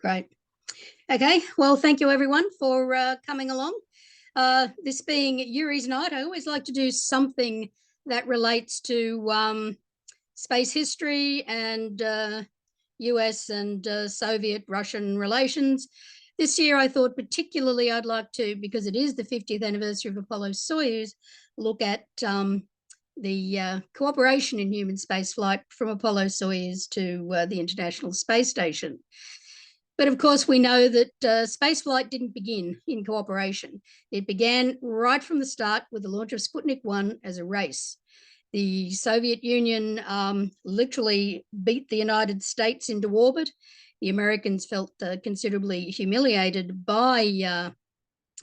Great. Okay, well, thank you everyone for coming along. This being Yuri's night, I always like to do something that relates to space history and US and Soviet-Russian relations. This year I thought particularly I'd like to, because it is the 50th anniversary of Apollo Soyuz, look at the cooperation in human spaceflight from Apollo Soyuz to the International Space Station. But of course, we know that spaceflight didn't begin in cooperation. It began right from the start with the launch of Sputnik 1 as a race. The Soviet Union literally beat the United States into orbit. The Americans felt considerably humiliated by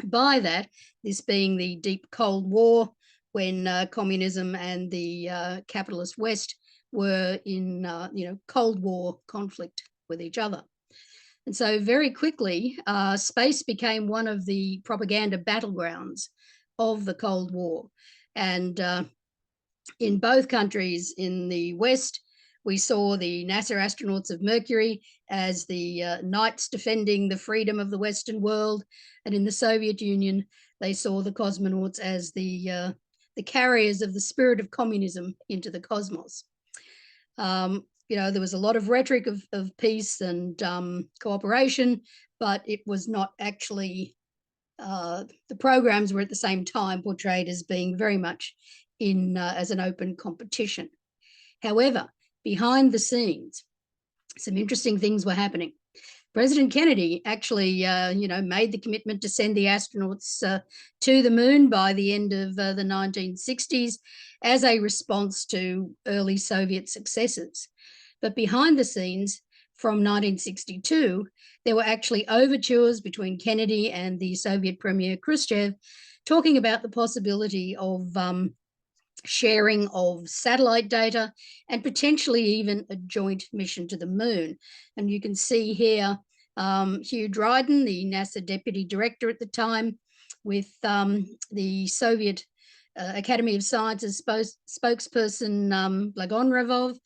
that, this being the deep Cold War, when communism and the capitalist West were in Cold War conflict with each other. And so very quickly, space became one of the propaganda battlegrounds of the Cold War. And in both countries, in the West, we saw the NASA astronauts of Mercury as the knights defending the freedom of the Western world. And in the Soviet Union, they saw the cosmonauts as the carriers of the spirit of communism into the cosmos. There was a lot of rhetoric of peace and cooperation, but it was not actually, the programs were at the same time portrayed as being very much as an open competition. However, behind the scenes, some interesting things were happening. President Kennedy actually, made the commitment to send the astronauts to the moon by the end of the 1960s as a response to early Soviet successes. But behind the scenes, from 1962, there were actually overtures between Kennedy and the Soviet Premier Khrushchev talking about the possibility of sharing of satellite data and potentially even a joint mission to the moon. And you can see here Hugh Dryden, the NASA deputy director at the time, with the Soviet Academy of Sciences spokesperson Blagonravov,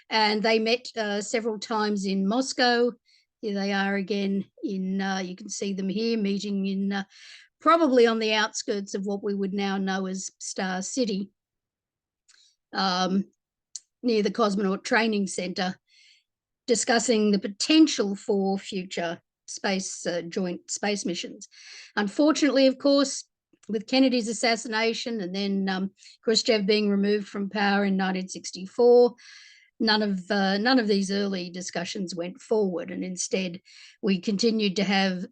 and they met several times in Moscow. Here they are again you can see them here meeting in probably on the outskirts of what we would now know as Star City, near the Cosmonaut Training Center, discussing the potential for future joint space missions. Unfortunately, of course, with Kennedy's assassination and then Khrushchev being removed from power in 1964, none of these early discussions went forward, and instead we continued to have,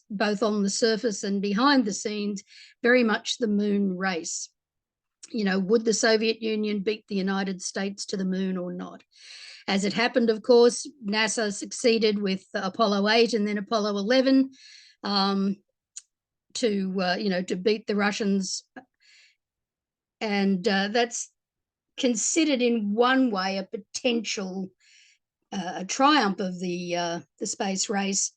both on the surface and behind the scenes, very much the moon race. Would the Soviet Union beat the United States to the moon or not? As it happened, of course, NASA succeeded with Apollo 8 and then Apollo 11 to beat the Russians, and that's considered in one way a potential triumph of the space race,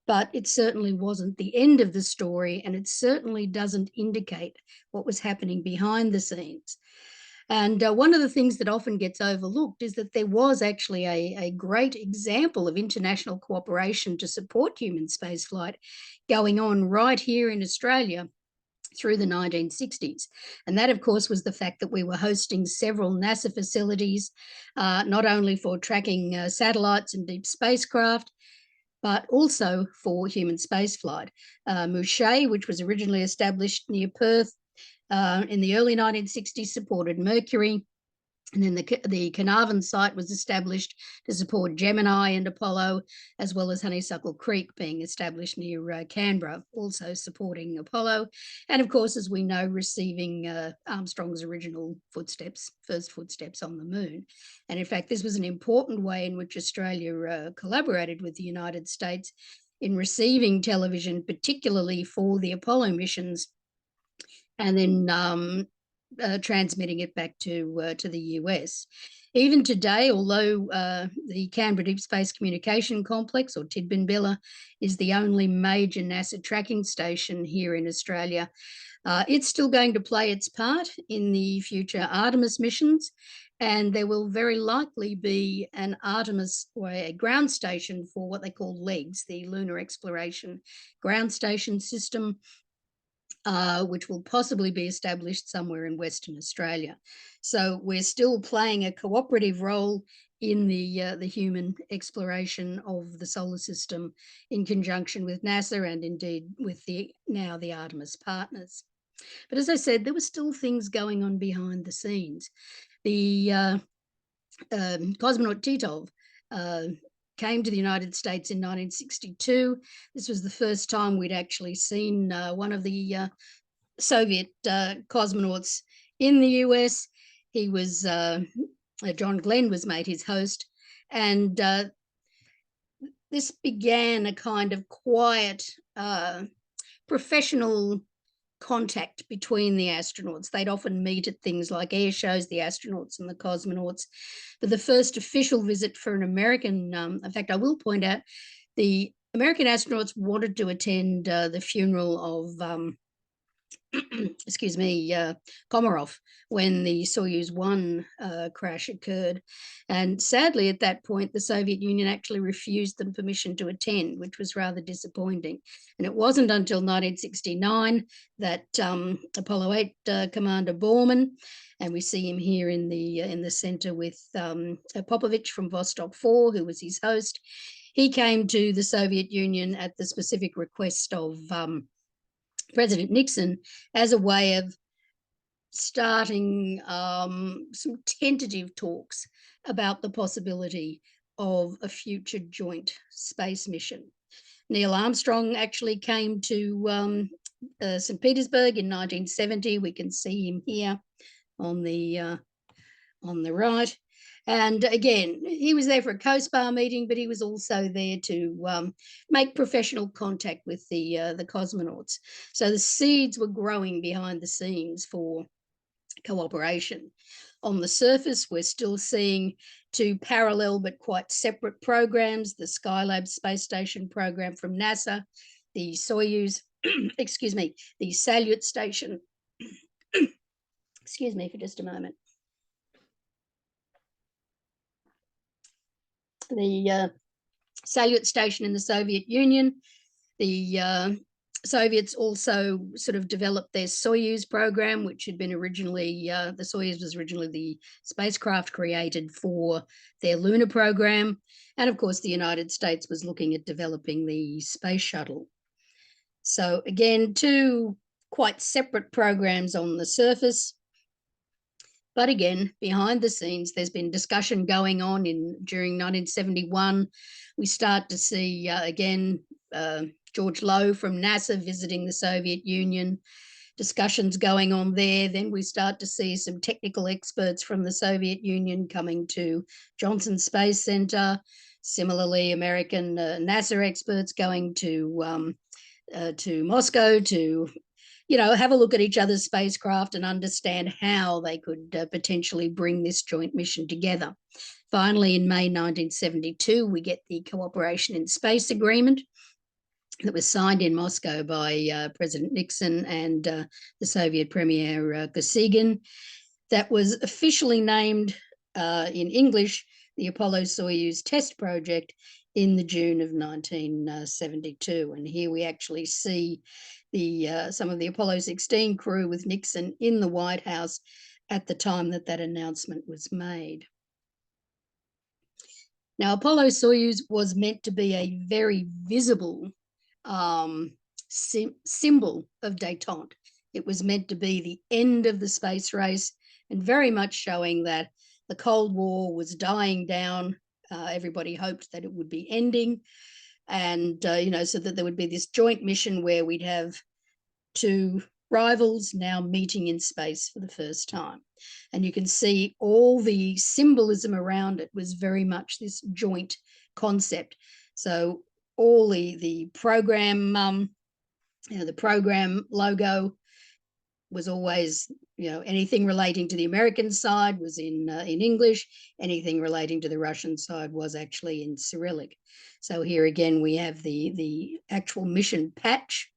but it certainly wasn't the end of the story, and it certainly doesn't indicate what was happening behind the scenes. And one of the things that often gets overlooked is that there was actually a great example of international cooperation to support human spaceflight going on right here in Australia through the 1960s. And that, of course, was the fact that we were hosting several NASA facilities, not only for tracking satellites and deep spacecraft, but also for human spaceflight. Mouchet, which was originally established near Perth in the early 1960s, supported Mercury. And then the Carnarvon site was established to support Gemini and Apollo, as well as Honeysuckle Creek being established near Canberra, also supporting Apollo. And of course, as we know, receiving Armstrong's original first footsteps on the moon. And in fact, this was an important way in which Australia collaborated with the United States in receiving television, particularly for the Apollo missions, and then transmitting it back to the US. Even today, although the Canberra Deep Space Communication Complex, or Tidbinbilla, is the only major NASA tracking station here in Australia, it's still going to play its part in the future Artemis missions. and there will very likely be an Artemis, or a ground station for what they call LEGS, the Lunar Exploration Ground Station System, which will possibly be established somewhere in Western Australia. So we're still playing a cooperative role in the human exploration of the solar system in conjunction with NASA and indeed with now the Artemis partners. But as I said, there were still things going on behind the scenes. The cosmonaut Titov came to the United States in 1962. This was the first time we'd actually seen one of the Soviet cosmonauts in the US. He was, John Glenn was made his host, and this began a kind of quiet professional contact between the astronauts. They'd often meet at things like air shows, the astronauts and the cosmonauts. But the first official visit for an American, in fact, I will point out, the American astronauts wanted to attend the funeral of excuse me, Komarov, when the Soyuz 1 crash occurred. And sadly, at that point, the Soviet Union actually refused them permission to attend, which was rather disappointing. And it wasn't until 1969 that Apollo 8 Commander Borman, and we see him here in the center with Popovich from Vostok 4, who was his host. He came to the Soviet Union at the specific request of President Nixon as a way of starting some tentative talks about the possibility of a future joint space mission. Neil Armstrong actually came to St. Petersburg in 1970. We can see him here on the right. And again, he was there for a COSPAR meeting, but he was also there to make professional contact with the cosmonauts. So the seeds were growing behind the scenes for cooperation. On the surface, we're still seeing two parallel but quite separate programs: the Skylab space station program from NASA, the Soyuz, excuse me, the Salyut station. Excuse me for just a moment. The Salyut station in the Soviet Union. The Soviets also sort of developed their Soyuz program, which had been originally, the Soyuz was originally the spacecraft created for their lunar program. And of course, the United States was looking at developing the space shuttle. So again, two quite separate programs on the surface. But again, behind the scenes, there's been discussion going on during 1971. We start to see, again, George Low from NASA visiting the Soviet Union, discussions going on there. Then we start to see some technical experts from the Soviet Union coming to Johnson Space Center. Similarly, American NASA experts going to Moscow to have a look at each other's spacecraft and understand how they could potentially bring this joint mission together. Finally, in May 1972, we get the Cooperation in Space Agreement that was signed in Moscow by President Nixon and the Soviet Premier Kosygin. That was officially named in English the Apollo Soyuz Test Project in the June of 1972. And here we actually see some of the Apollo 16 crew with Nixon in the White House at the time that announcement was made. Now, Apollo Soyuz was meant to be a very visible symbol of détente. It was meant to be the end of the space race and very much showing that the Cold War was dying down. Everybody hoped that it would be ending. And, so that there would be this joint mission where we'd have two rivals now meeting in space for the first time. And you can see all the symbolism around it was very much this joint concept. So all the program, the program logo was always, anything relating to the American side was in English. Anything relating to the Russian side was actually in Cyrillic. So here again, we have the actual mission patch.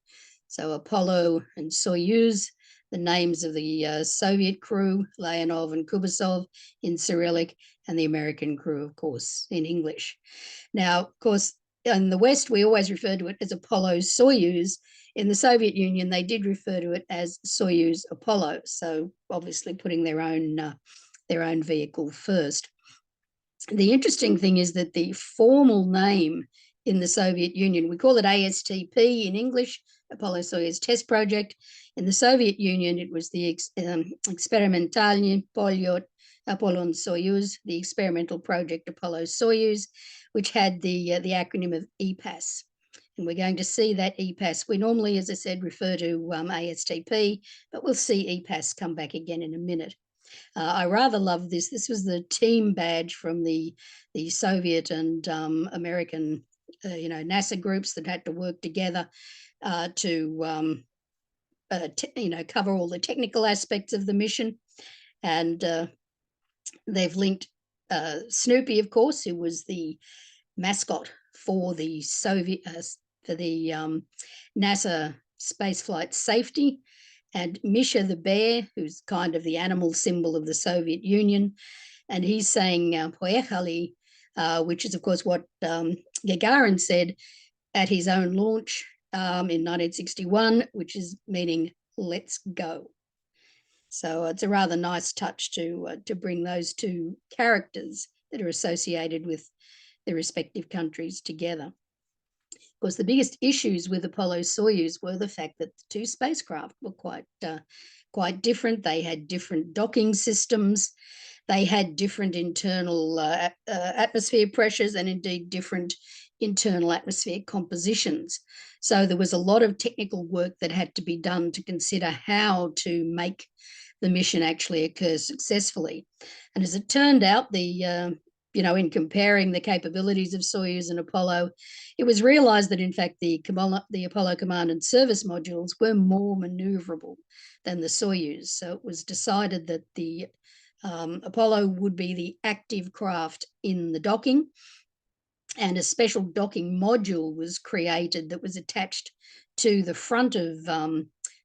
So Apollo and Soyuz, the names of the Soviet crew, Leonov and Kubasov, in Cyrillic, and the American crew, of course, in English. Now, of course, in the West, we always refer to it as Apollo Soyuz. In the Soviet Union, they did refer to it as Soyuz Apollo, so obviously putting their own vehicle first. The interesting thing is that the formal name in the Soviet Union, we call it ASTP in English, Apollo Soyuz Test Project. In the Soviet Union, it was the Experimentalny Polyot Apollon Soyuz, the experimental project Apollo Soyuz, which had the acronym of EPAS. And we're going to see that EPAS. We normally, as I said, refer to ASTP, but we'll see EPAS come back again in a minute. I rather love this. This was the team badge from the Soviet and American, NASA groups that had to work together to cover all the technical aspects of the mission. And they've linked Snoopy, of course, who was the mascot for the NASA spaceflight safety, and Misha the bear, who's kind of the animal symbol of the Soviet Union. And he's saying "Poechali," which is, of course, what Gagarin said at his own launch in 1961, which is meaning "let's go." So it's a rather nice touch to bring those two characters that are associated with the respective countries together. Of course, the biggest issues with Apollo Soyuz were the fact that the two spacecraft were quite different. They had different docking systems. They had different internal atmosphere pressures, and indeed different internal atmosphere compositions. So there was a lot of technical work that had to be done to consider how to make the mission actually occur successfully. And as it turned out, in comparing the capabilities of Soyuz and Apollo, it was realized that, in fact, the Apollo Command and Service modules were more maneuverable than the Soyuz. So it was decided that the Apollo would be the active craft in the docking, and a special docking module was created that was attached to the front of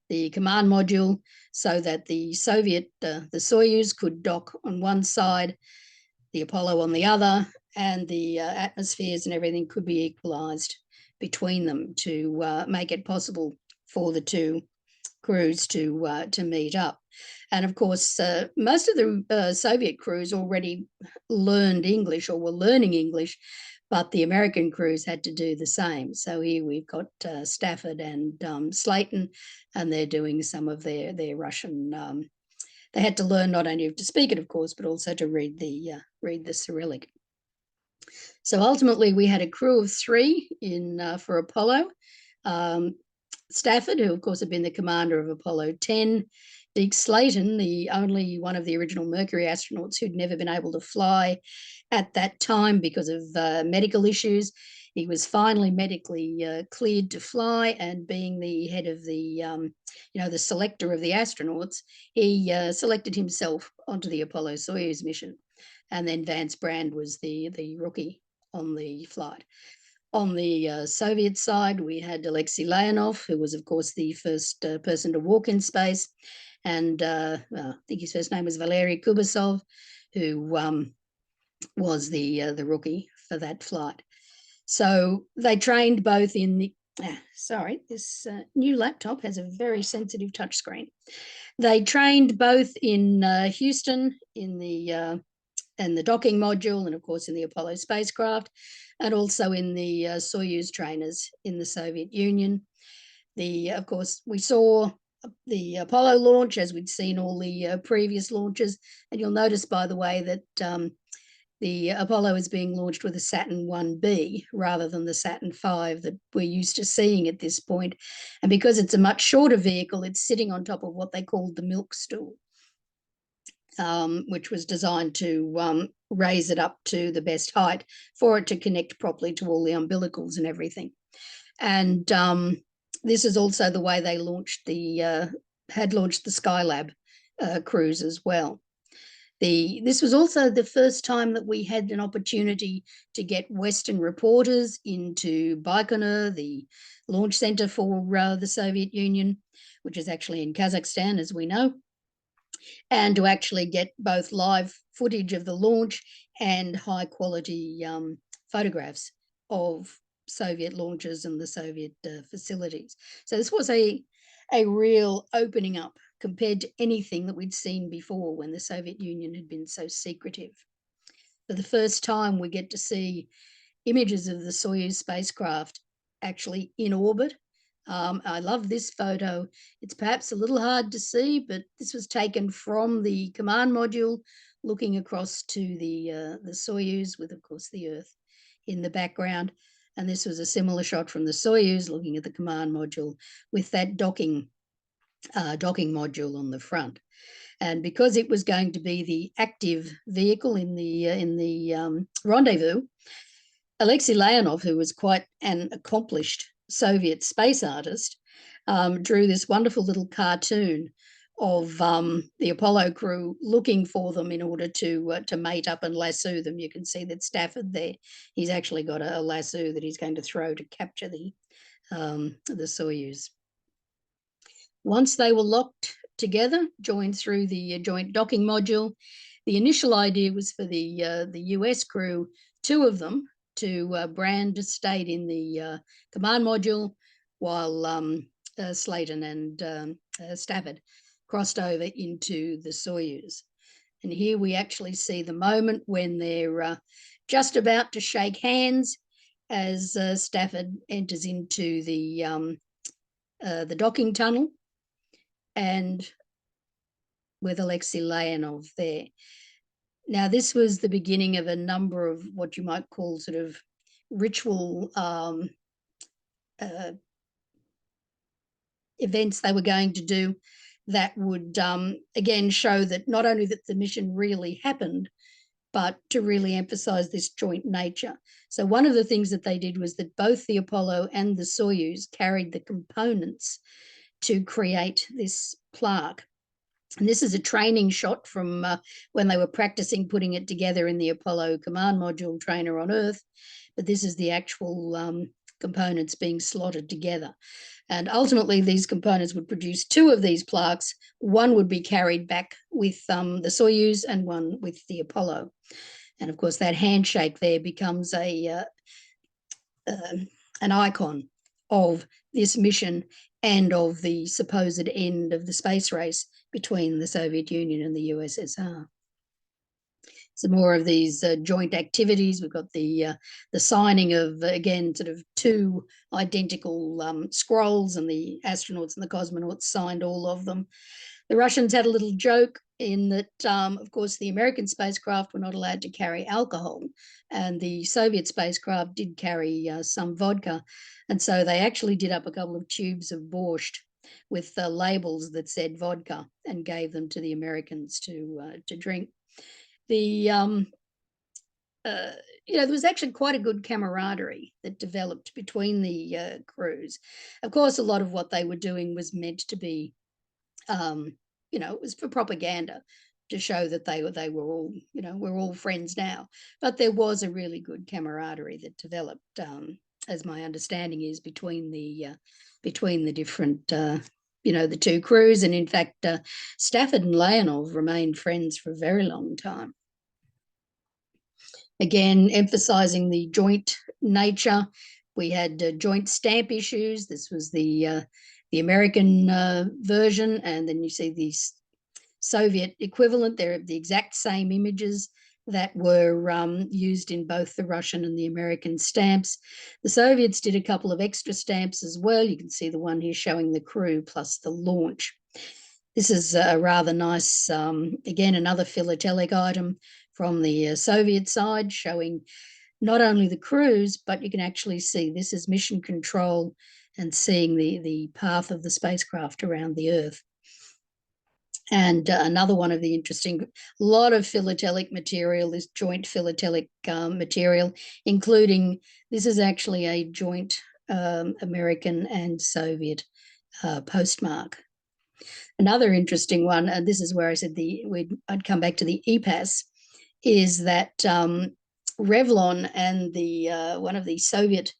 the command module, so that the Soyuz could dock on one side, the Apollo on the other, and the atmospheres and everything could be equalized between them to make it possible for the two crews to meet up. And of course, most of the Soviet crews already learned English or were learning English, but the American crews had to do the same. So here we've got Stafford and Slayton, and they're doing some of their Russian. They had to learn not only to speak it, of course, but also to read the Cyrillic. So ultimately, we had a crew of 3 for Apollo. Stafford, who of course had been the commander of Apollo 10, Deke Slayton, the only one of the original Mercury astronauts who'd never been able to fly at that time because of medical issues. He was finally medically cleared to fly, and being the head of the selector of the astronauts, he selected himself onto the Apollo Soyuz mission. And then Vance Brand was the rookie on the flight. On the Soviet side, we had Alexei Leonov, who was, of course, the first person to walk in space. And I think his first name was Valery Kubasov, who was the rookie for that flight. So they trained both in the, this new laptop has a very sensitive touchscreen. They trained both in Houston in the docking module, and of course in the Apollo spacecraft, and also in the Soyuz trainers in the Soviet Union. Of course, we saw the Apollo launch as we'd seen all the previous launches, and you'll notice, by the way, that the Apollo is being launched with a Saturn 1B rather than the Saturn V that we're used to seeing at this point. And because it's a much shorter vehicle, it's sitting on top of what they called the milk stool, which was designed to raise it up to the best height for it to connect properly to all the umbilicals and everything. And this is also the way they launched had launched the Skylab crews as well. This was also the first time that we had an opportunity to get Western reporters into Baikonur, the launch center for the Soviet Union, which is actually in Kazakhstan, as we know, and to actually get both live footage of the launch and high quality photographs of Soviet launches and the Soviet facilities. So this was a real opening up compared to anything that we'd seen before when the Soviet Union had been so secretive. For the first time, we get to see images of the Soyuz spacecraft actually in orbit. I love this photo. It's perhaps a little hard to see, but this was taken from the command module looking across to the Soyuz with, of course, the Earth in the background. And this was a similar shot from the Soyuz looking at the command module with that docking module on the front. And because it was going to be the active vehicle in the rendezvous, Alexei Leonov, who was quite an accomplished Soviet space artist, drew this wonderful little cartoon of the Apollo crew looking for them in order to mate up and lasso them. You can see that Stafford there, he's actually got a lasso that he's going to throw to capture the Soyuz. Once they were locked together, joined through the joint docking module, the initial idea was for the US crew, two of them, to Brand stayed in the command module while Slayton and Stafford crossed over into the Soyuz. And here we actually see the moment when they're just about to shake hands as Stafford enters into the docking tunnel, and with Alexei Leonov there. Now, this was the beginning of a number of what you might call sort of ritual events they were going to do that would, again, show that not only that the mission really happened, but to really emphasize this joint nature. So one of the things that they did was that both the Apollo and the Soyuz carried the components to create this plaque. And this is a training shot from when they were practicing putting it together in the Apollo command module trainer on Earth. But this is the actual components being slotted together. And ultimately, these components would produce two of these plaques. One would be carried back with the Soyuz and one with the Apollo. And of course, that handshake there becomes an icon of this mission and of the supposed end of the space race between the Soviet Union and the USSR. Some more of these joint activities. We've got the signing of, again, sort of two identical scrolls, and the astronauts and the cosmonauts signed all of them. The Russians had a little joke in that, of course, the American spacecraft were not allowed to carry alcohol, and the Soviet spacecraft did carry some vodka. And so they actually did up a couple of tubes of borscht with labels that said vodka and gave them to the Americans to drink. There was actually quite a good camaraderie that developed between the crews. Of course, a lot of what they were doing was meant to be, it was for propaganda to show that they were all, we're all friends now. But there was a really good camaraderie that developed, as my understanding is, between the different, the two crews. And in fact, Stafford and Leonov remained friends for a very long time. Again, emphasizing the joint nature. We had joint stamp issues. This was the American version, and then you see the Soviet equivalent. They're the exact same images that were used in both the Russian and the American stamps. The Soviets did a couple of extra stamps as well. You can see the one here showing the crew plus the launch. This is a rather nice, again, another philatelic item from the Soviet side, showing not only the crews, but you can actually see this is mission control and seeing the path of the spacecraft around the Earth. And another one of the interesting, lot of philatelic material, this joint philatelic material, including, this is actually a joint American and Soviet postmark. Another interesting one, and this is where I said I'd come back to the EPAS, is that Revlon and the one of the Soviet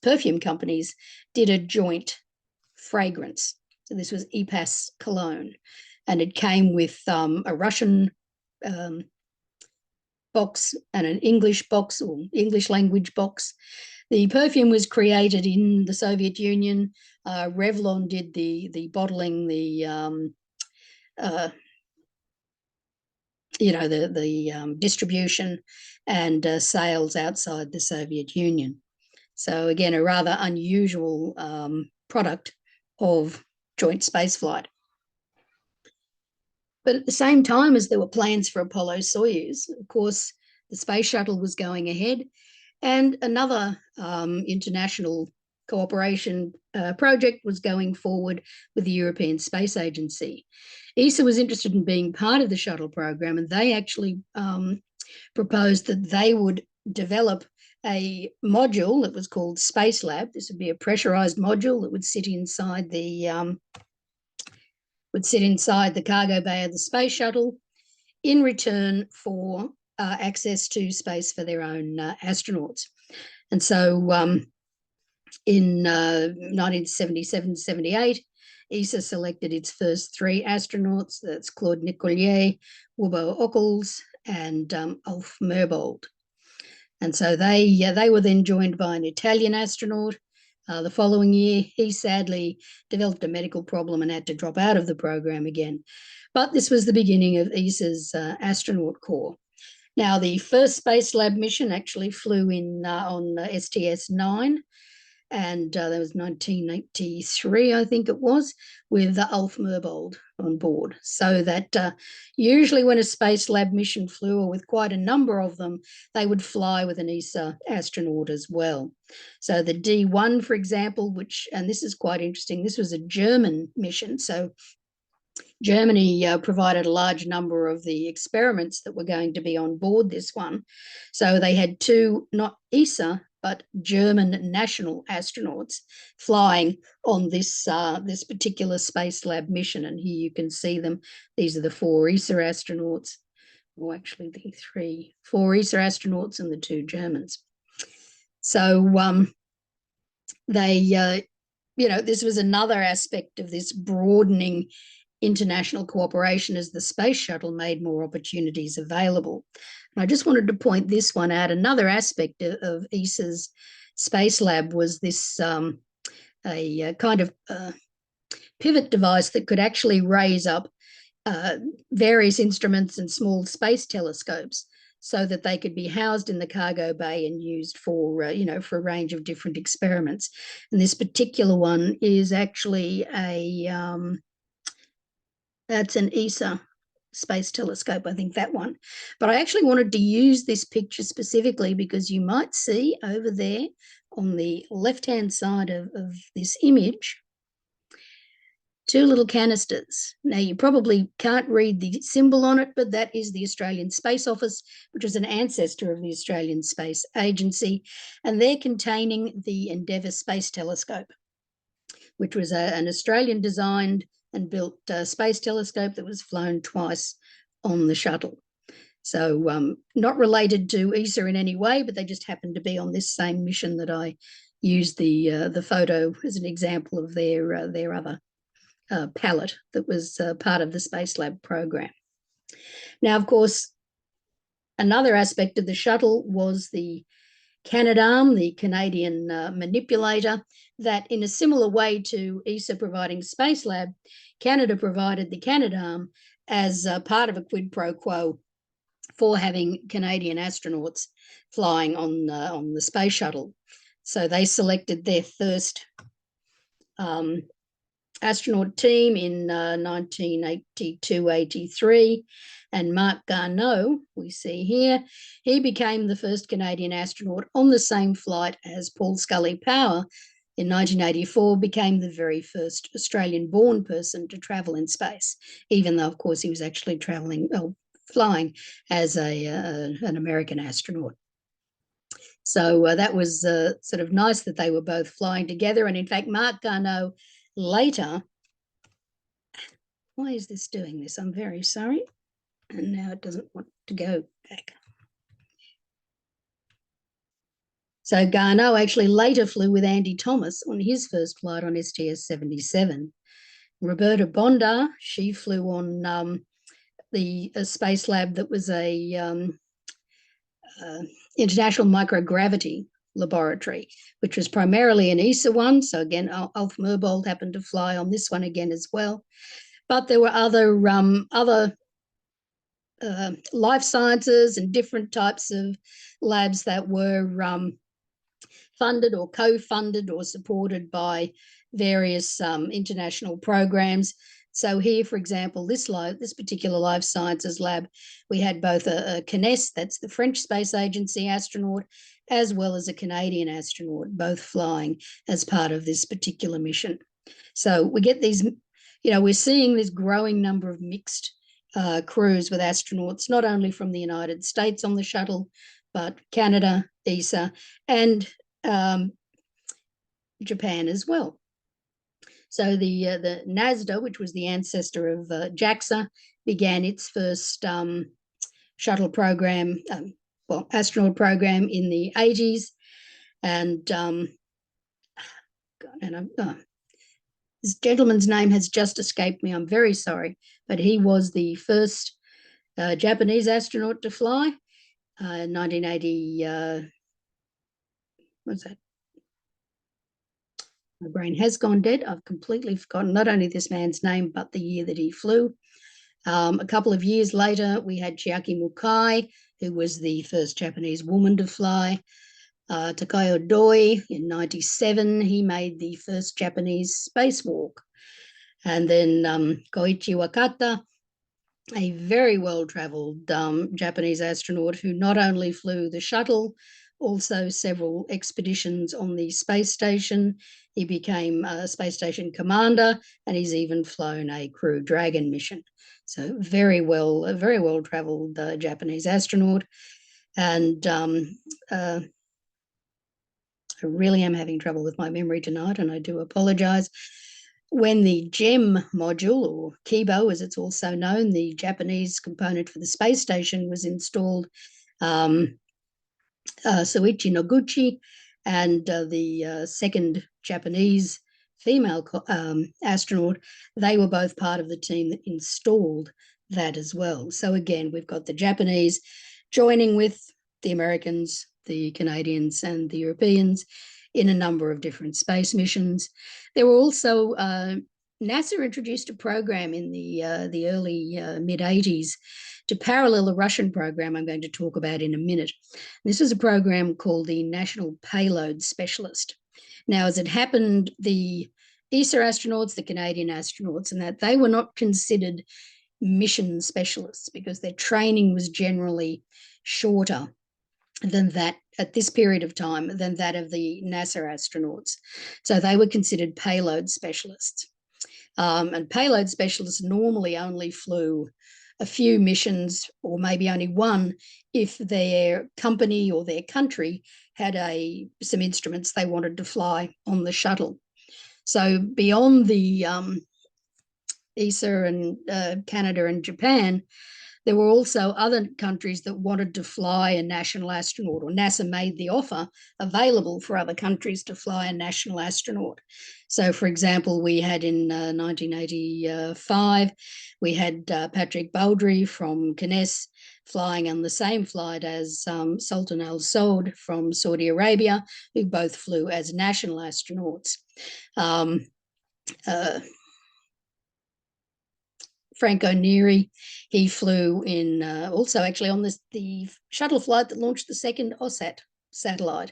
perfume companies did a joint fragrance. So this was EPAS cologne, and it came with a Russian box and an English box, or English language box. The perfume was created in the Soviet Union. Revlon did the bottling, the distribution and sales outside the Soviet Union. So again, a rather unusual product of joint spaceflight. But at the same time as there were plans for Apollo Soyuz, of course, the space shuttle was going ahead, and another international cooperation project was going forward with the European Space Agency. ESA was interested in being part of the shuttle program, and they actually proposed that they would develop a module that was called Spacelab. This would be a pressurized module that would sit inside the cargo bay of the space shuttle in return for access to space for their own astronauts. And so in 1977-78, ESA selected its first 3 astronauts. That's Claude Nicollier, Wubbo Ockels, and Ulf Merbold. And so they were then joined by an Italian astronaut. The following year, he sadly developed a medical problem and had to drop out of the program again. But this was the beginning of ESA's astronaut corps. Now, the first Spacelab mission actually flew in on STS-9, and that was 1983, I think it was, with Ulf Merbold on board. So that usually when a Spacelab mission flew, or with quite a number of them, they would fly with an ESA astronaut as well. So the D1, for example, and this is quite interesting, this was a German mission. So Germany provided a large number of the experiments that were going to be on board this one. So they had 2, not ESA, but German national astronauts flying on this particular Spacelab mission. And here you can see them. These are the 4 ESA astronauts, or actually the 4 ESA astronauts and the 2 Germans. So this was another aspect of this broadening international cooperation as the space shuttle made more opportunities available. And I just wanted to point this one out. Another aspect of ESA's Spacelab was this a kind of pivot device that could actually raise up various instruments and small space telescopes so that they could be housed in the cargo bay and used for for a range of different experiments. And this particular one is actually that's an ESA space telescope, I think, that one. But I actually wanted to use this picture specifically because you might see over there on the left-hand side of this image 2 little canisters. Now, you probably can't read the symbol on it, but that is the Australian Space Office, which is an ancestor of the Australian Space Agency, and they're containing the Endeavour Space Telescope, which was an Australian-designed and built space telescope that was flown twice on the shuttle. So not related to ESA in any way, but they just happened to be on this same mission that I used the photo as an example of their other palette that was part of the Spacelab program. Now, of course, another aspect of the shuttle was the Canadarm, the Canadian manipulator, that in a similar way to ESA providing Spacelab, Canada provided the Canadarm as part of a quid pro quo for having Canadian astronauts flying on the space shuttle. So they selected their first astronaut team in 1982-83, and Mark Garneau, we see here, he became the first Canadian astronaut on the same flight as Paul Scully-Power in 1984, became the very first Australian-born person to travel in space, even though, of course, he was actually flying as an American astronaut. So that was sort of nice that they were both flying together. And in fact, Mark Garneau later Why is this doing this? I'm very sorry. And now it doesn't want to go back. So Garneau actually later flew with Andy Thomas on his first flight on STS-77. Roberta Bondar, she flew on the space lab that was a international microgravity laboratory, which was primarily an ESA one. So again, Alf Merbold happened to fly on this one again as well. But there were other life sciences and different types of labs that were funded or co-funded or supported by various international programs. So here, for example, this particular life sciences lab, we had both a CNES, that's the French Space Agency astronaut, as well as a Canadian astronaut, both flying as part of this particular mission. So we get these, we're seeing this growing number of mixed crews with astronauts, not only from the United States on the shuttle, but Canada, ESA, and Japan as well. So the NASDA, which was the ancestor of JAXA, began its first shuttle program, astronaut program in the 80s. And this gentleman's name has just escaped me. I'm very sorry, but he was the first Japanese astronaut to fly in 1980. What's that? My brain has gone dead. I've completely forgotten not only this man's name, but the year that he flew. A couple of years later, we had Chiaki Mukai, who was the first Japanese woman to fly. Takayo Doi in 1997, he made the first Japanese spacewalk. And then Koichi Wakata, a very well-traveled Japanese astronaut who not only flew the shuttle, also several expeditions on the space station. He became a space station commander, and he's even flown a Crew Dragon mission. So a very well-traveled Japanese astronaut. And I really am having trouble with my memory tonight, and I do apologize. When the GEM module, or Kibo as it's also known, the Japanese component for the space station, was installed, Soichi Noguchi and the second Japanese female astronaut, they were both part of the team that installed that as well. So again, we've got the Japanese joining with the Americans, the Canadians and the Europeans in a number of different space missions. There were also, NASA introduced a program in the early mid-80s to parallel the Russian program I'm going to talk about in a minute. This is a program called the National Payload Specialist. Now, as it happened, the ESA astronauts, the Canadian astronauts, and that they were not considered mission specialists because their training was generally shorter than that at this period of time than that of the NASA astronauts. So they were considered payload specialists. And payload specialists normally only flew a few missions or maybe only one if their company or their country had some instruments they wanted to fly on the shuttle. So beyond the ESA and Canada and Japan, there were also other countries that wanted to fly a national astronaut, or NASA made the offer available for other countries to fly a national astronaut. So, for example, we had in 1985, we had Patrick Baldry from CNES flying on the same flight as Sultan Al Saud from Saudi Arabia, who both flew as national astronauts. Frank O'Neary, he flew in also actually on the shuttle flight that launched the second OSAT satellite.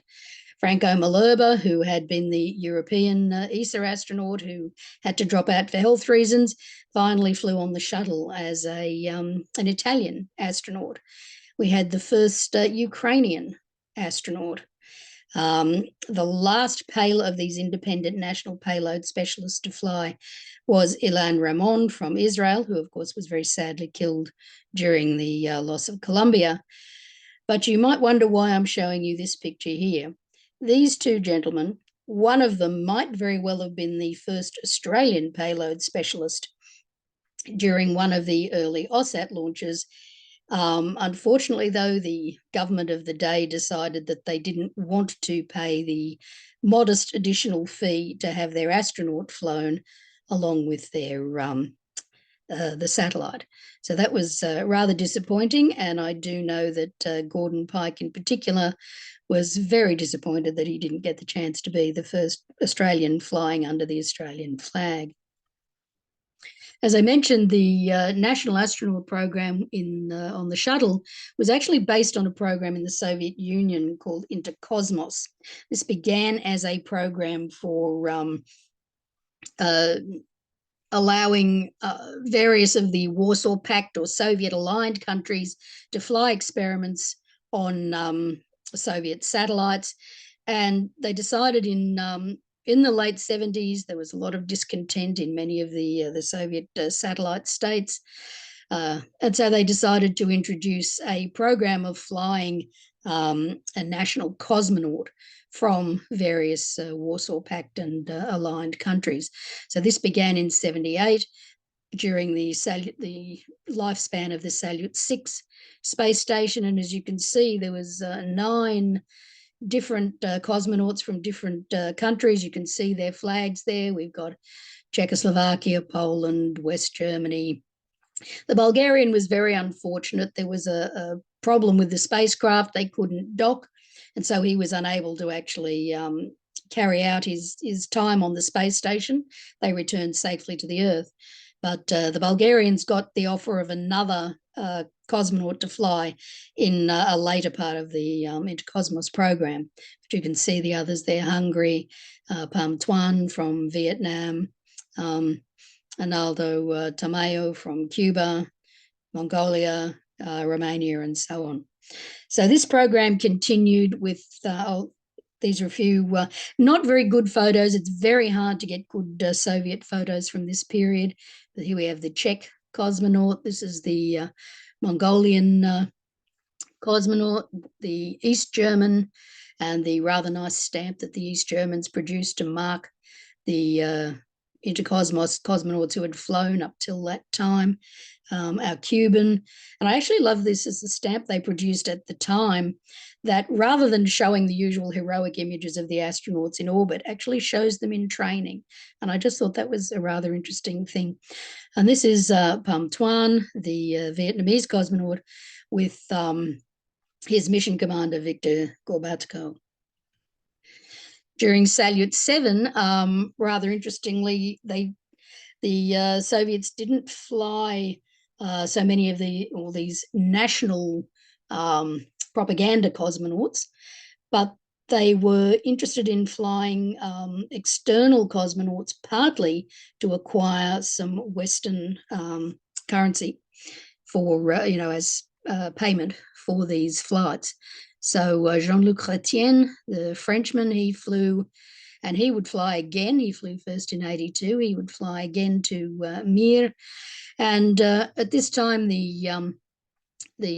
Franco Malerba, who had been the European ESA astronaut who had to drop out for health reasons, finally flew on the shuttle as an Italian astronaut. We had the first Ukrainian astronaut. The last payload of these independent national payload specialists to fly was Ilan Ramon from Israel, who of course was very sadly killed during the loss of Columbia. But you might wonder why I'm showing you this picture here. These two gentlemen, one of them might very well have been the first Australian payload specialist during one of the early OSAT launches. Unfortunately, though, the government of the day decided that they didn't want to pay the modest additional fee to have their astronaut flown along with their the satellite. So that was rather disappointing, and I do know that Gordon Pike in particular was very disappointed that he didn't get the chance to be the first Australian flying under the Australian flag. As I mentioned, the National Astronaut Program on the shuttle was actually based on a program in the Soviet Union called Intercosmos. This began as a program for allowing various of the Warsaw Pact or Soviet-aligned countries to fly experiments on Soviet satellites. And they decided in the late 70s, there was a lot of discontent in many of the Soviet satellite states. And so they decided to introduce a program of flying a national cosmonaut from various Warsaw Pact and aligned countries. So this began in 78 during the lifespan of the Salyut 6 space station. And as you can see, there was 9 different cosmonauts from different countries. You can see their flags there. We've got Czechoslovakia, Poland, West Germany. The Bulgarian was very unfortunate. There was a problem with the spacecraft. They couldn't dock, and so he was unable to actually carry out his time on the space station. They returned safely to the Earth. But the Bulgarians got the offer of another cosmonaut to fly in a later part of the Intercosmos program. But you can see the others there: Hungary, Pham Tuan from Vietnam, Arnaldo Tamayo from Cuba, Mongolia, Romania, and so on. So this program continued with, these are a few not very good photos. It's very hard to get good Soviet photos from this period. But here we have the Czech cosmonaut. This is the Mongolian cosmonaut, the East German, and the rather nice stamp that the East Germans produced to mark the Intercosmos cosmonauts who had flown up till that time. Our Cuban, and I actually love this as the stamp they produced at the time, that rather than showing the usual heroic images of the astronauts in orbit, actually shows them in training. And I just thought that was a rather interesting thing. And this is Pham Tuan, the Vietnamese cosmonaut, with his mission commander, Victor Gorbatko. During Salyut 7, rather interestingly, the Soviets didn't fly so many of all these national propaganda cosmonauts, but they were interested in flying external cosmonauts, partly to acquire some Western currency for, as payment for these flights. So Jean-Luc Chrétien, the Frenchman, he flew, and he would fly again. He flew first in 82. He would fly again to Mir. And at this time, the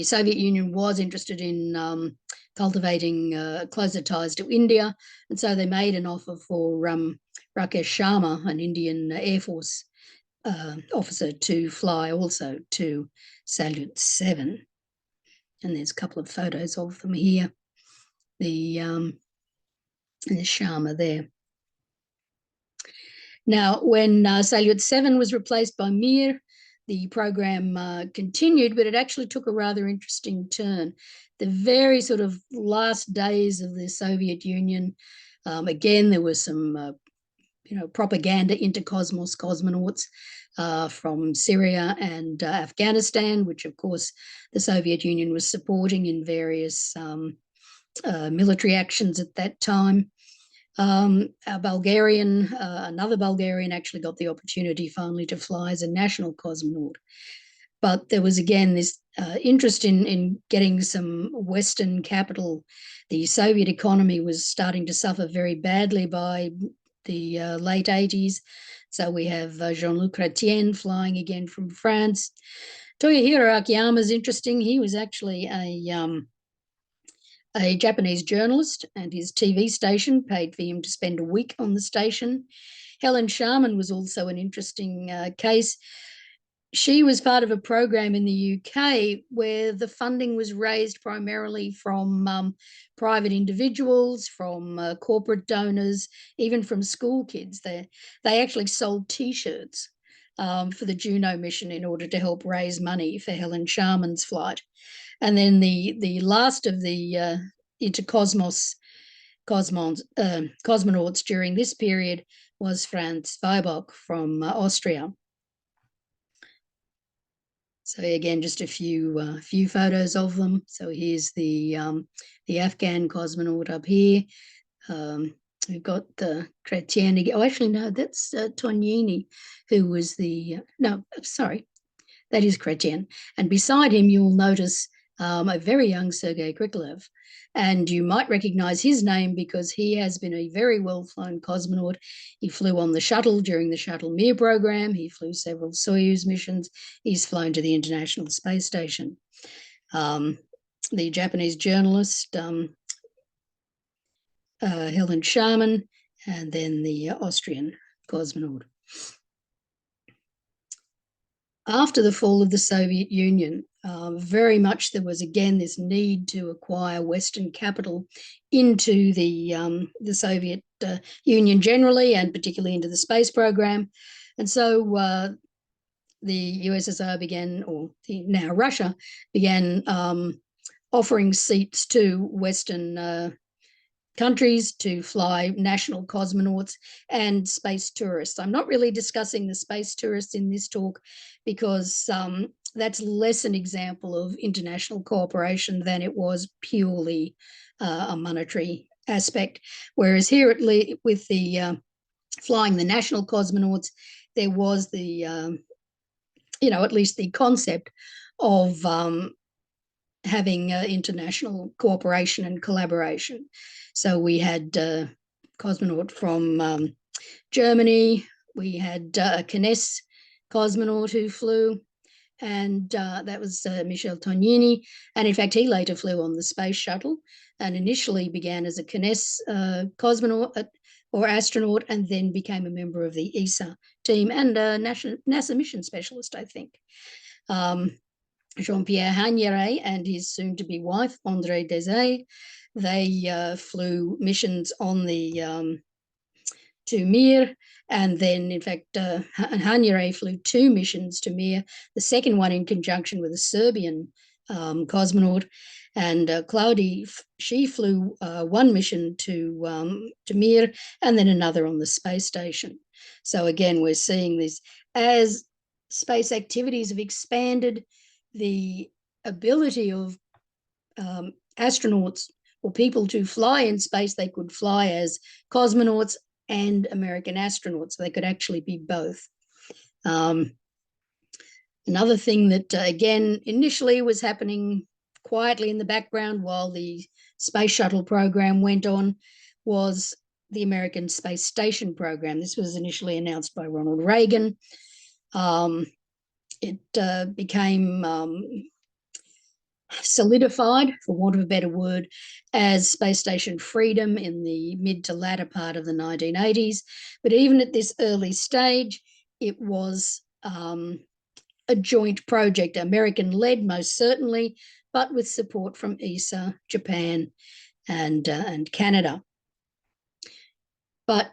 Soviet Union was interested in cultivating closer ties to India. And so they made an offer for Rakesh Sharma, an Indian Air Force officer, to fly also to Salyut 7. And there's a couple of photos of them here. The Sharma there. Now, when Salyut 7 was replaced by Mir, the program continued, but it actually took a rather interesting turn. The very sort of last days of the Soviet Union, again, there was some propaganda intercosmos cosmonauts from Syria and Afghanistan, which of course the Soviet Union was supporting in various military actions at that time. Our Bulgarian, another Bulgarian, actually got the opportunity finally to fly as a national cosmonaut. But there was again this interest in getting some Western capital. The Soviet economy was starting to suffer very badly by the late 80s. So we have Jean-Luc Chrétien flying again from France. Toyohiro Akiyama is interesting. He was actually a Japanese journalist, and his TV station paid for him to spend a week on the station. Helen Sharman was also an interesting case. she was part of a program in the UK where the funding was raised primarily from private individuals, from corporate donors, even from school kids. They actually sold T-shirts for the Juno mission in order to help raise money for Helen Sharman's flight. And then the last of the intercosmos cosmonauts during this period was Franz Weibock from Austria. So again, just a few photos of them. So here's the Afghan cosmonaut up here. We've got the Chrétien. Oh, actually, no, that's Tognini, who was no, sorry, that is Chrétien. And beside him, you'll notice a very young Sergei Krikalev. And you might recognize his name because he has been a very well-flown cosmonaut. He flew on the shuttle during the Shuttle Mir program. He flew several Soyuz missions. He's flown to the International Space Station. The Japanese journalist, Helen Sharman, and then the Austrian cosmonaut. After the fall of the Soviet Union, very much there was again this need to acquire Western capital into the Soviet Union generally, and particularly into the space program. And so the USSR began, or now Russia, began offering seats to Western countries to fly national cosmonauts and space tourists. I'm not really discussing the space tourists in this talk because that's less an example of international cooperation than it was purely a monetary aspect. Whereas here with the flying the national cosmonauts, there was the, at least the concept of having international cooperation and collaboration. So we had a cosmonaut from Germany. We had a Kness cosmonaut who flew, and that was Michel Tognini. And in fact, he later flew on the space shuttle and initially began as a Kness cosmonaut or astronaut, and then became a member of the ESA team and a NASA mission specialist, I think. Jean-Pierre Hagneray and his soon-to-be wife, André Deshaies, they flew missions on the to Mir, and then, in fact, Hagneray flew 2 missions to Mir, the second one in conjunction with a Serbian cosmonaut, and Claudi, she flew 1 mission to Mir, and then another on the space station. So again, we're seeing this as space activities have expanded, the ability of astronauts or people to fly in space. They could fly as cosmonauts and American astronauts. They could actually be both. Another thing that, again, initially was happening quietly in the background while the space shuttle program went on was the American Space Station program. This was initially announced by Ronald Reagan. It became solidified, for want of a better word, as Space Station Freedom in the mid to latter part of the 1980s. But even at this early stage, it was a joint project, American-led most certainly, but with support from ESA, Japan, and Canada. But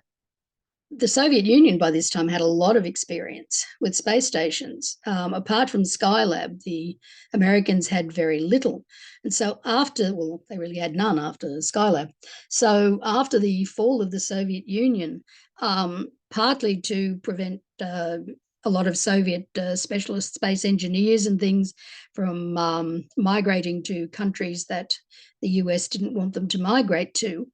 the Soviet Union by this time had a lot of experience with space stations. Apart from Skylab, the Americans had very little. And so they really had none after Skylab. So after the fall of the Soviet Union, partly to prevent a lot of Soviet specialist space engineers and things from migrating to countries that the US didn't want them to migrate to,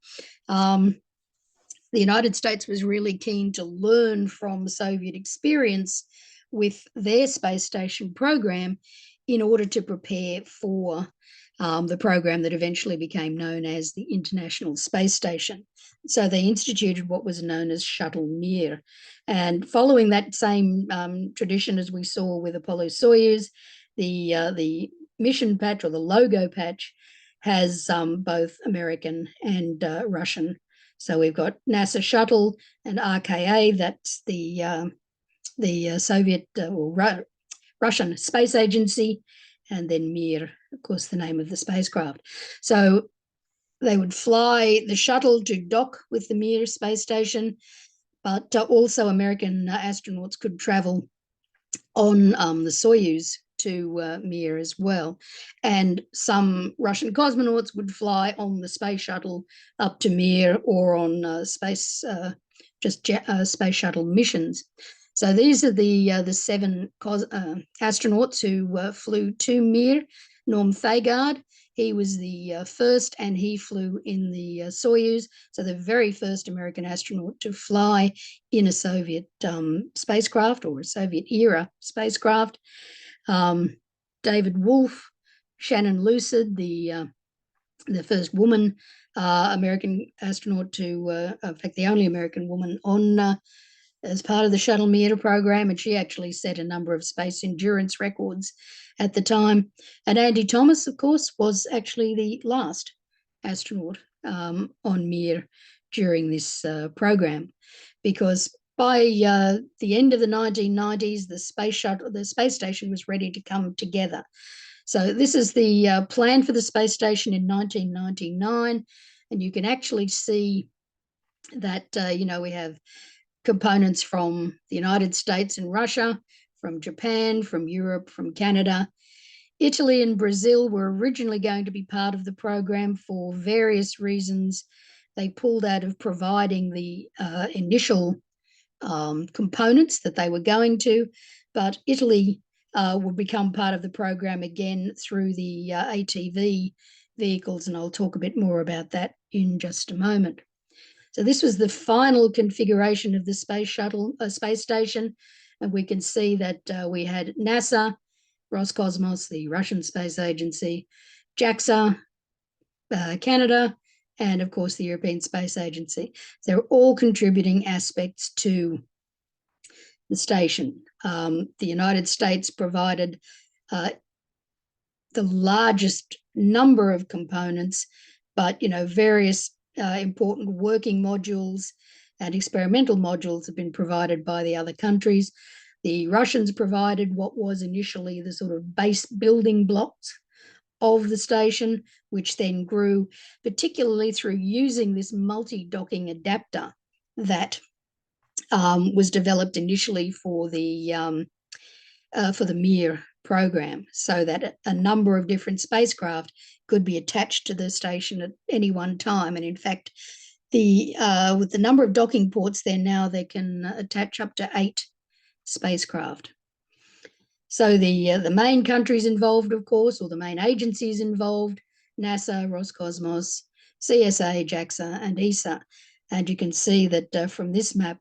the United States was really keen to learn from Soviet experience with their space station program in order to prepare for the program that eventually became known as the International Space Station. So they instituted what was known as Shuttle Mir. And following that same tradition as we saw with Apollo Soyuz, the mission patch, or the logo patch, has both American and Russian. So we've got NASA Shuttle and RKA, that's the Soviet, Russian Space Agency, and then Mir, of course, the name of the spacecraft. So they would fly the shuttle to dock with the Mir space station, but also American astronauts could travel on the Soyuz to Mir as well. And some Russian cosmonauts would fly on the space shuttle up to Mir or on space shuttle missions. So these are the 7 astronauts who flew to Mir. Norm Thagard, he was the first, and he flew in the Soyuz, so the very first American astronaut to fly in a Soviet spacecraft, or a Soviet-era spacecraft. David Wolf, Shannon Lucid, the first woman American astronaut to, in fact, the only American woman on as part of the Shuttle Mir program, and she actually set a number of space endurance records at the time. And Andy Thomas, of course, was actually the last astronaut on Mir during this program, because by the end of the 1990s, the space station was ready to come together. So this is the plan for the space station in 1999, and you can actually see that we have components from the United States and Russia, from Japan, from Europe, from Canada. Italy and Brazil were originally going to be part of the program for various reasons. They pulled out of providing the initial components that they were going to, but Italy will become part of the program again through the ATV vehicles, and I'll talk a bit more about that in just a moment. So this was the final configuration of the space station, and we can see that we had NASA, Roscosmos, the Russian Space Agency, JAXA, Canada, and of course the European Space Agency. They're all contributing aspects to the station. The United States provided the largest number of components, but various important working modules and experimental modules have been provided by the other countries. The Russians provided what was initially the sort of base building blocks of the station, which then grew, particularly through using this multi-docking adapter that was developed initially for the Mir program, so that a number of different spacecraft could be attached to the station at any one time. And in fact, with the number of docking ports there now, they can attach up to 8 spacecraft. So the main countries involved, of course, or the main agencies involved: NASA, Roscosmos, CSA, JAXA, and ESA. And you can see that from this map,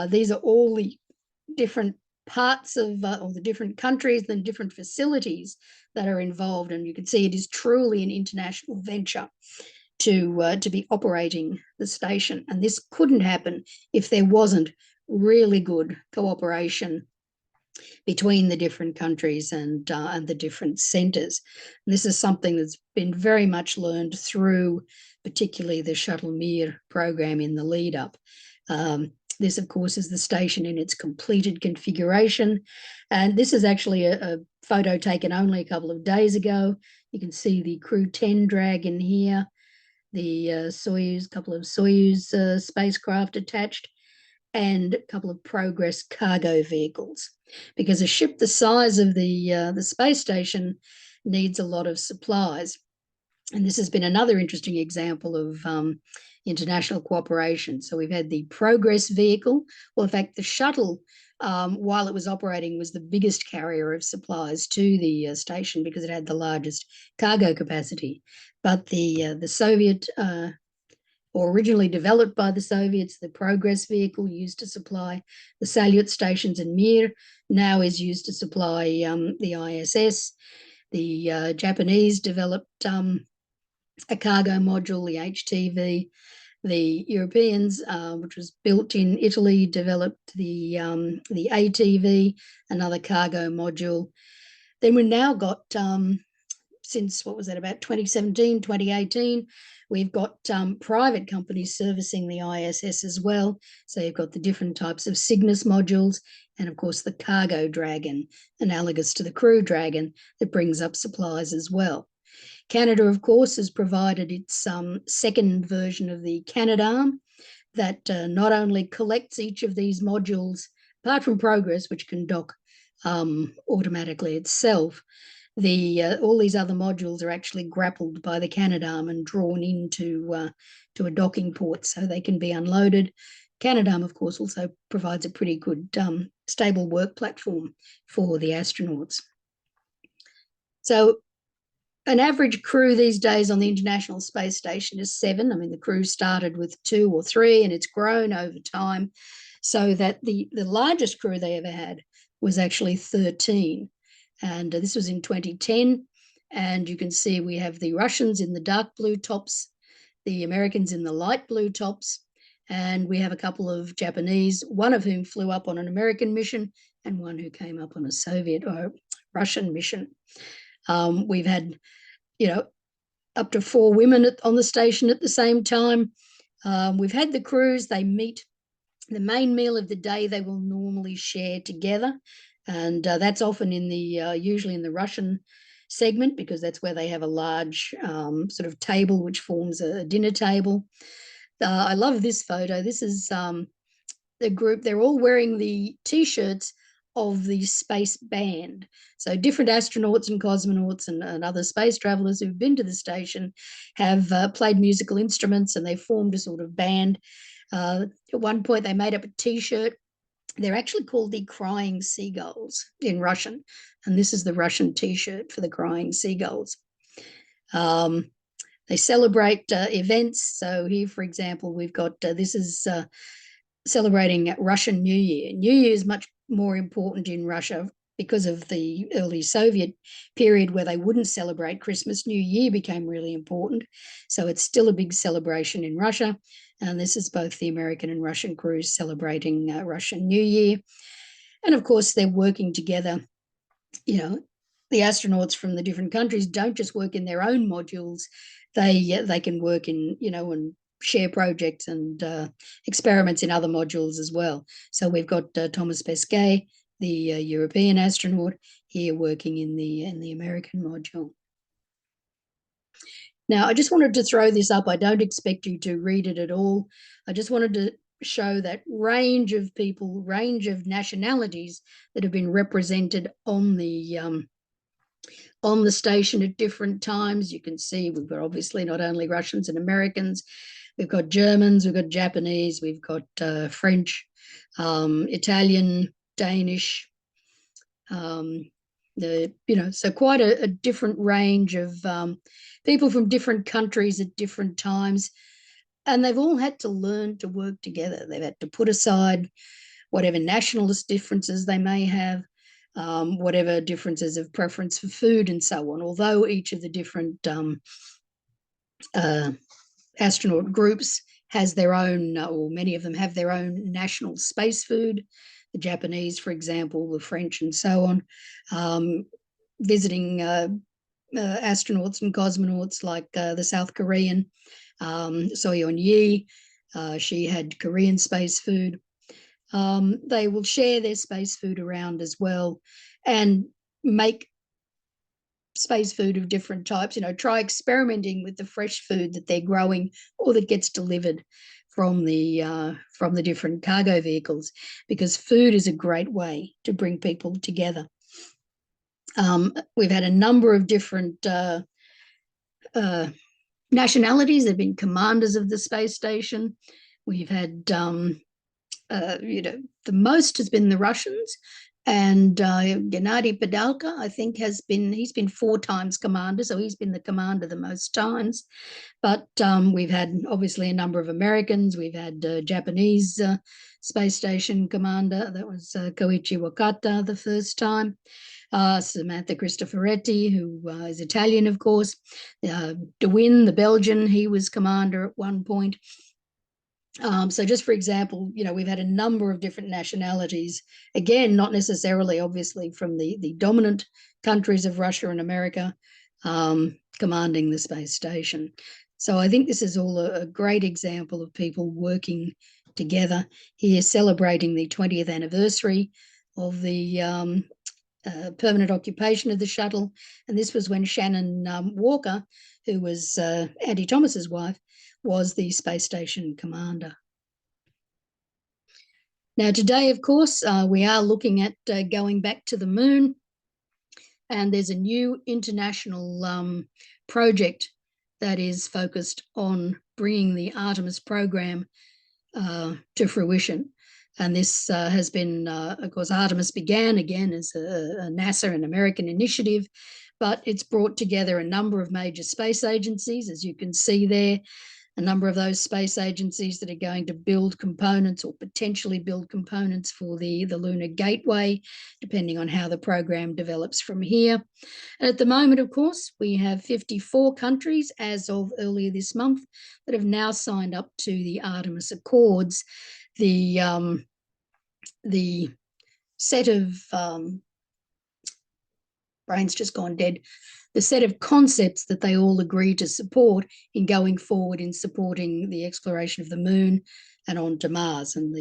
these are all the different parts of or the different countries and different facilities that are involved, and you can see it is truly an international venture to be operating the station. And this couldn't happen if there wasn't really good cooperation between the different countries and the different centres. This is something that's been very much learned through particularly the Shuttle Mir program in the lead up. This, of course, is the station in its completed configuration. And this is actually a photo taken only a couple of days ago. You can see the Crew 10 Dragon here, the couple of Soyuz spacecraft attached, and a couple of Progress cargo vehicles. Because a ship the size of the space station needs a lot of supplies. And this has been another interesting example of international cooperation. So we've had the Progress vehicle. Well, in fact, the shuttle, while it was operating, was the biggest carrier of supplies to the station because it had the largest cargo capacity. But the Soviet, or originally developed by the Soviets, the Progress vehicle used to supply the Salyut stations in Mir, now is used to supply the ISS. The Japanese developed a cargo module, the HTV. The Europeans, which was built in Italy, developed the ATV, another cargo module. Then we've now got, since, what was that, about 2017, 2018, We've got private companies servicing the ISS as well. So you've got the different types of Cygnus modules and, of course, the cargo dragon, analogous to the crew dragon, that brings up supplies as well. Canada, of course, has provided its second version of the Canadarm that not only collects each of these modules, apart from Progress, which can dock automatically itself, all these other modules are actually grappled by the Canadarm and drawn into to a docking port so they can be unloaded. Canadarm, of course, also provides a pretty good stable work platform for the astronauts. So an average crew these days on the International Space Station is 7. I mean, the crew started with 2 or 3 and it's grown over time, so that the largest crew they ever had was actually 13. And this was in 2010. And you can see we have the Russians in the dark blue tops, the Americans in the light blue tops, and we have a couple of Japanese, one of whom flew up on an American mission and one who came up on a Soviet or Russian mission. We've had, up to 4 women on the station at the same time. We've had the crews, they meet. The main meal of the day they will normally share together. And that's often usually in the Russian segment, because that's where they have a large sort of table which forms a dinner table. I love this photo. This is the group. They're all wearing the T-shirts of the space band. So different astronauts and cosmonauts and other space travelers who've been to the station have played musical instruments, and they formed a sort of band. At one point they made up a T-shirt. They're actually called the Crying Seagulls in Russian, and this is the Russian T-shirt for the Crying Seagulls. They celebrate events. So here, for example, we've got, this is celebrating Russian New Year. New Year is much more important in Russia because of the early Soviet period where they wouldn't celebrate Christmas. New Year became really important. So it's still a big celebration in Russia. And this is both the American and Russian crews celebrating Russian New Year. And of course, they're working together. The astronauts from the different countries don't just work in their own modules. They can work in, and share projects and experiments in other modules as well. So we've got Thomas Pesquet, the European astronaut, here working in the American module. Now, I just wanted to throw this up. I don't expect you to read it at all. I just wanted to show that range of people, range of nationalities that have been represented on the station at different times. You can see we've got obviously not only Russians and Americans, we've got Germans, we've got Japanese, we've got French, Italian, Danish, so quite a different range of people from different countries at different times. And they've all had to learn to work together. They've had to put aside whatever nationalist differences they may have, whatever differences of preference for food and so on. Although each of the different astronaut groups has their own, or many of them have their own national space food. The Japanese, for example, the French and so on. Visiting astronauts and cosmonauts like the South Korean, Soyeon Yi, she had Korean space food. They will share their space food around as well and make space food of different types. Try experimenting with the fresh food that they're growing or that gets delivered from the different cargo vehicles, because food is a great way to bring people together. We've had a number of different nationalities. There have been commanders of the space station. We've had, the most has been the Russians, and Gennady Padalka, I think, he's been 4 times commander, so he's been the commander the most times. But we've had obviously a number of Americans. We've had Japanese space station commander. That was Koichi Wakata the first time. Samantha Cristoforetti, who is Italian, of course. De Win, the Belgian, he was commander at one point. So just for example, we've had a number of different nationalities, again, not necessarily obviously from the dominant countries of Russia and America, commanding the space station. So I think this is all a great example of people working together here, celebrating the 20th anniversary of the permanent occupation of the shuttle. And this was when Shannon Walker, who was Auntie Thomas's wife, was the space station commander. Now, today, of course, we are looking at going back to the moon, and there's a new international project that is focused on bringing the Artemis program to fruition. And this has been, of course, Artemis began again as a NASA and American initiative, but it's brought together a number of major space agencies, as you can see there, a number of those space agencies that are going to build components or potentially build components for the Lunar Gateway, depending on how the program develops from here. And at the moment, of course, we have 54 countries as of earlier this month that have now signed up to the Artemis Accords. The set of brain's just gone dead. The set of concepts that they all agree to support in going forward in supporting the exploration of the moon and onto Mars. And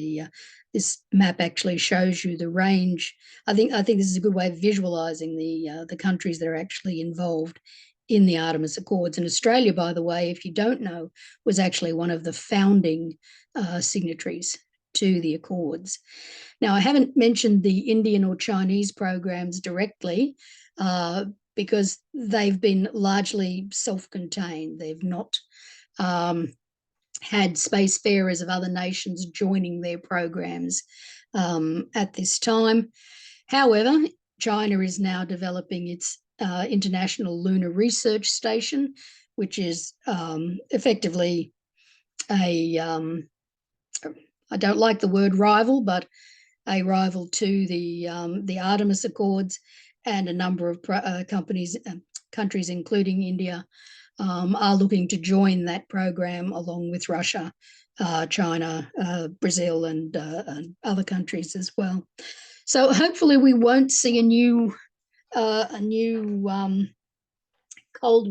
this map actually shows you the range. I think this is a good way of visualizing the countries that are actually involved in the Artemis Accords. And Australia, by the way, if you don't know, was actually one of the founding signatories to the Accords. Now, I haven't mentioned the Indian or Chinese programs directly because they've been largely self-contained. They've not had spacefarers of other nations joining their programs at this time. However, China is now developing its International Lunar Research Station, which is effectively a, I don't like the word rival, but a rival to the Artemis Accords, and a number of countries, including India, are looking to join that program along with Russia, China, Brazil, and other countries as well. So hopefully we won't see a new Cold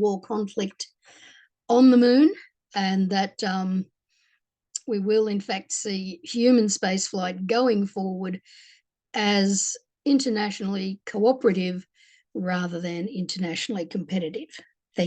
War conflict on the moon, and that we will in fact see human spaceflight going forward as internationally cooperative rather than internationally competitive.